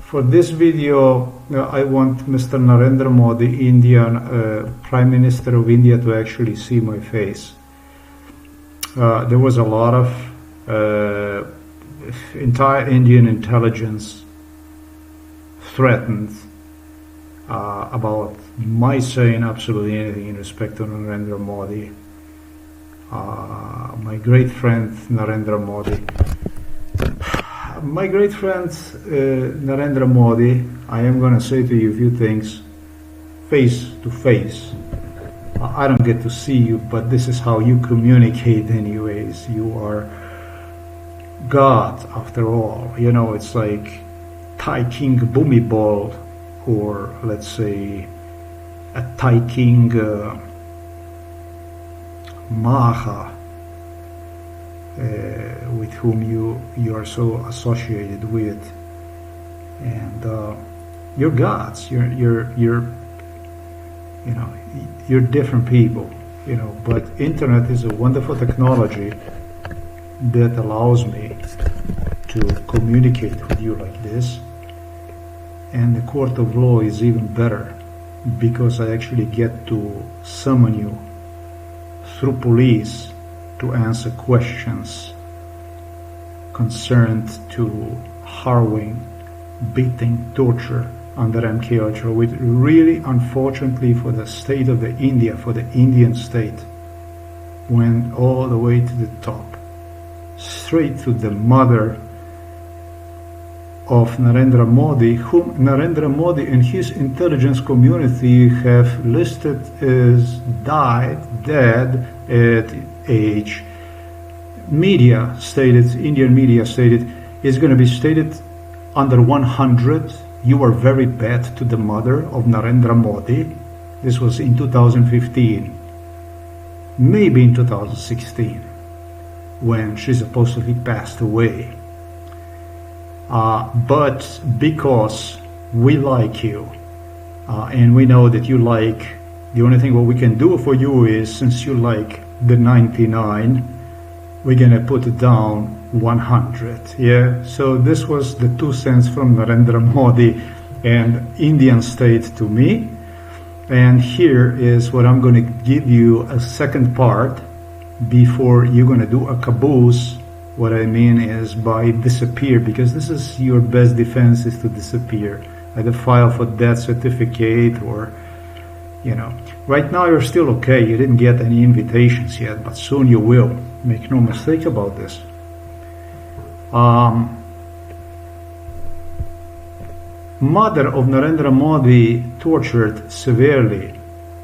For this video, I want Mr. Narendra Modi, Indian Prime Minister of India, to actually see my face. There was a lot of entire Indian intelligence threatened about my saying absolutely anything in respect to Narendra Modi. My great friend Narendra Modi. My great friend Narendra Modi, I am going to say to you a few things face to face. I don't get to see you, but this is how you communicate anyways. You are God after all. You know, it's like Thai King Bhumibol, or let's say a Thai King Maha, with whom you are so associated with, and you're gods. You're different people, But internet is a wonderful technology that allows me to communicate with you like this, and the court of law is even better because I actually get to summon you through police to answer questions concerned to harrowing, beating, torture under MK Ultra, which really, unfortunately, for the state of India, for the Indian state, went all the way to the top, straight to the mother of Narendra Modi, whom Narendra Modi and his intelligence community have listed as dead at age. Media stated, Indian media stated, is going to be stated under 100. You are very bad to the mother of Narendra Modi. This was in 2015, maybe in 2016, when she supposedly passed away. But because we like you, and we know that you like, the only thing what we can do for you is, since you like the 99, we're gonna put it down 100. Yeah, so this was the 2 cents from Narendra Modi and Indian state to me, and here is what I'm gonna give you a second part before you're gonna do a caboose. What I mean is by disappear, because this is your best defense, is to disappear. Either file for death certificate or, Right now you're still okay. You didn't get any invitations yet, but soon you will. Make no mistake about this. Mother of Narendra Modi tortured severely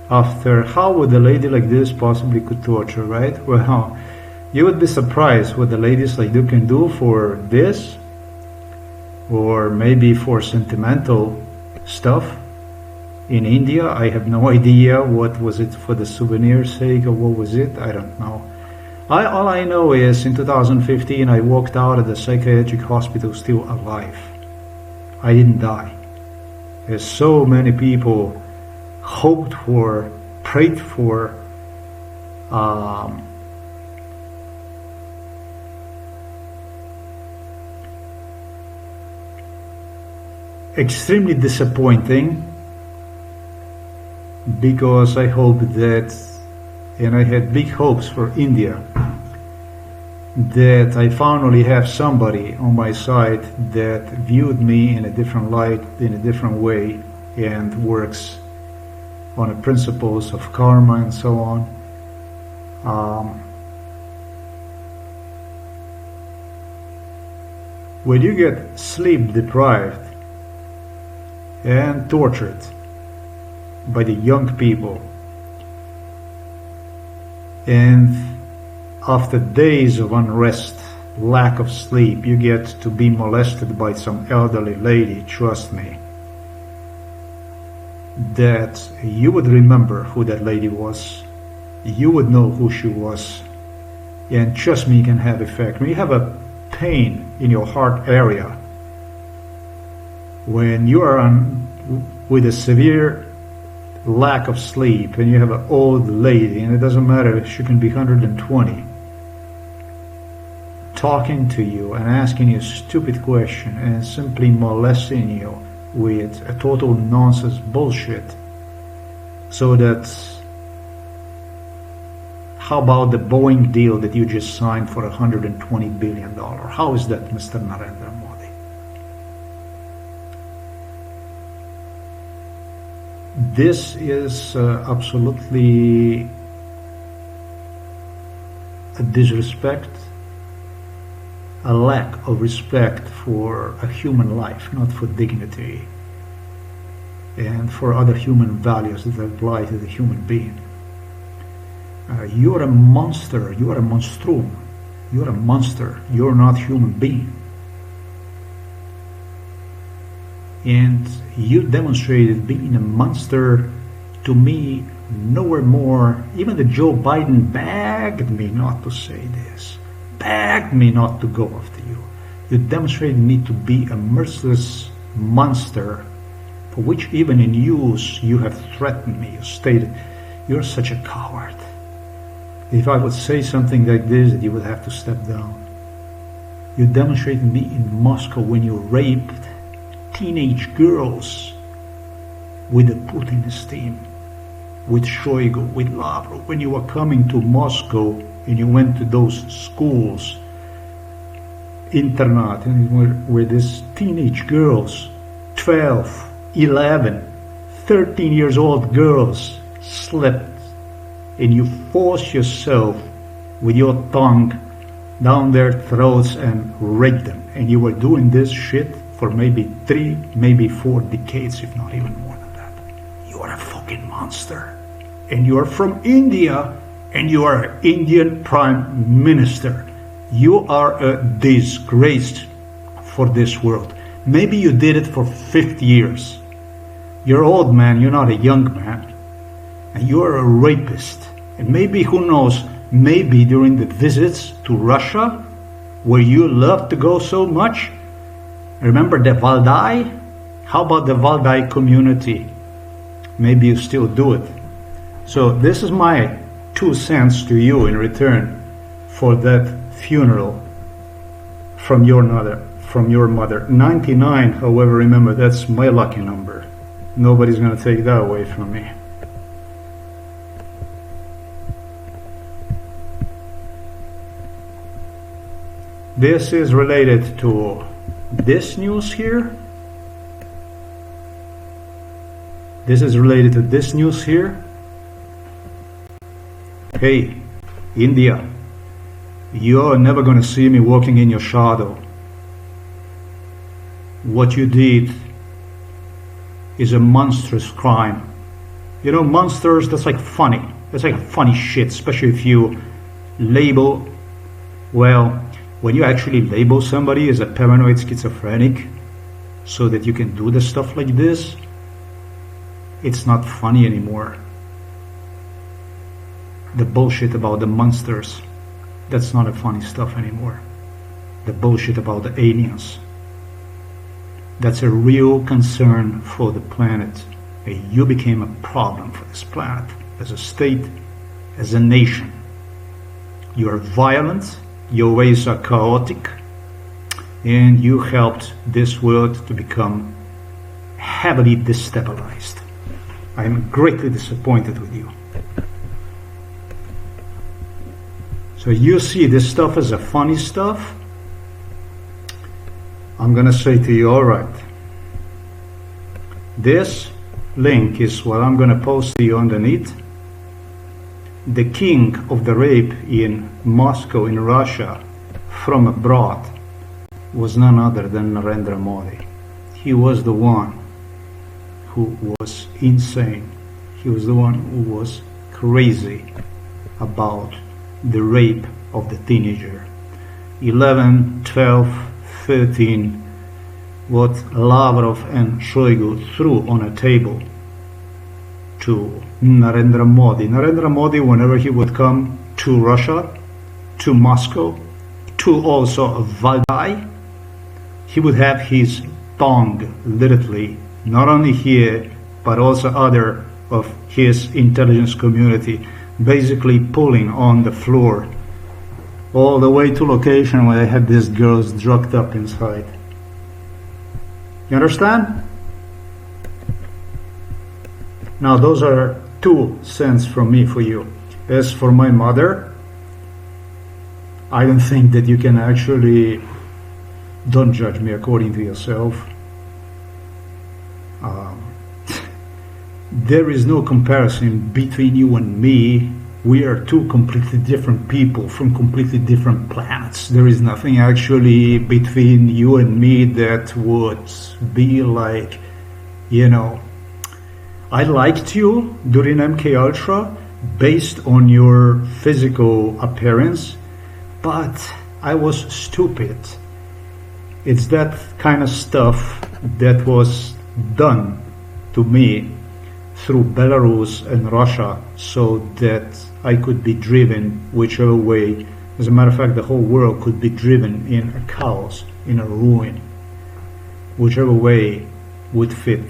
after. How would a lady like this possibly could torture, right? Well, you would be surprised what the ladies like you can do for this, or maybe for sentimental stuff. In India, I have no idea what was it, for the souvenir's sake, or what was it, I don't know. All I know is in 2015 I walked out of the psychiatric hospital still alive. I didn't die. There's so many people hoped for, prayed for, extremely disappointing, because I hoped that, and I had big hopes for India, that I finally have somebody on my side that viewed me in a different light, in a different way, and works on the principles of karma and so on. When you get sleep deprived and tortured by the young people, and after days of unrest, lack of sleep, you get to be molested by some elderly lady, trust me, that you would remember who that lady was. You would know who she was, and trust me, it can have effect. When you have a pain in your heart area, when you are with a severe lack of sleep, and you have an old lady, and it doesn't matter if she can be 120, talking to you and asking you a stupid question and simply molesting you with a total nonsense bullshit. So that's, how about the Boeing deal that you just signed for $120 billion? How is that, Mr. Narendra Modi? This is absolutely a disrespect, a lack of respect for a human life, not for dignity and for other human values that apply to the human being. You're a monster, you are a monstrum, you're a monster, you're not a human being. And you demonstrated being a monster to me nowhere more. Even the Joe Biden begged me not to say this, begged me not to go after you. You demonstrated me to be a merciless monster, for which even in use you have threatened me. You stated, you're such a coward. If I would say something like this, that you would have to step down. You demonstrated me in Moscow when you raped teenage girls with the Putinist team, with Shoigu, with Lavrov, when you were coming to Moscow and you went to those schools, internat, and where these teenage girls, 12, 11, 13 years old girls slept, and you forced yourself with your tongue down their throats and raped them. And you were doing this shit for maybe 3, maybe 4 decades, if not even more than that. You are a fucking monster. And you are from India, and you are an Indian Prime Minister. You are a disgrace for this world. Maybe you did it for 50 years. You're old man, you're not a young man. And you are a rapist. And maybe, who knows, maybe during the visits to Russia, where you love to go so much, remember the Valdai? How about the Valdai community? Maybe you still do it. So this is my 2 cents to you in return for that funeral from your mother. 99, however, remember, that's my lucky number. Nobody's going to take that away from me. This is related to this news here. This is related to this news here. Hey, India, you're never going to see me walking in your shadow. What you did is a monstrous crime. You know, monsters, that's like funny. That's like funny shit, especially if you label, well, when you actually label somebody as a paranoid schizophrenic so that you can do the stuff like this, it's not funny anymore. The bullshit about the monsters, that's not a funny stuff anymore. The bullshit about the aliens, that's a real concern for the planet. You became a problem for this planet, as a state, as a nation. You are violent, your ways are chaotic, and you helped this world to become heavily destabilized. I am greatly disappointed with you. So you see this stuff as a funny stuff. I'm gonna say to you, alright, this link is what I'm gonna post to you underneath. The king of the rape in Moscow in Russia from abroad was none other than Narendra Modi. He was the one who was insane. He was the one who was crazy about the rape of the teenager. 11, 12, 13, what Lavrov and Shoigu threw on a table to Narendra Modi. Narendra Modi, whenever he would come to Russia, to Moscow, to also Valdai, he would have his tongue literally, not only here, but also other of his intelligence community, basically pulling on the floor all the way to location where I had these girls drugged up inside. You understand? Now those are 2 cents from me for you. As for my mother, I don't think that you can actually, don't judge me according to yourself. There is no comparison between you and me. We are 2 completely different people from completely different planets. There is nothing actually between you and me that would be like, you know, I liked you during MK Ultra based on your physical appearance, but I was stupid. It's that kind of stuff that was done to me through Belarus and Russia so that I could be driven whichever way. As a matter of fact, the whole world could be driven in a chaos, in a ruin, whichever way would fit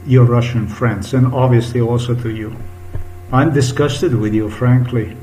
your Russian friends, and obviously also to you. I'm disgusted with you, frankly.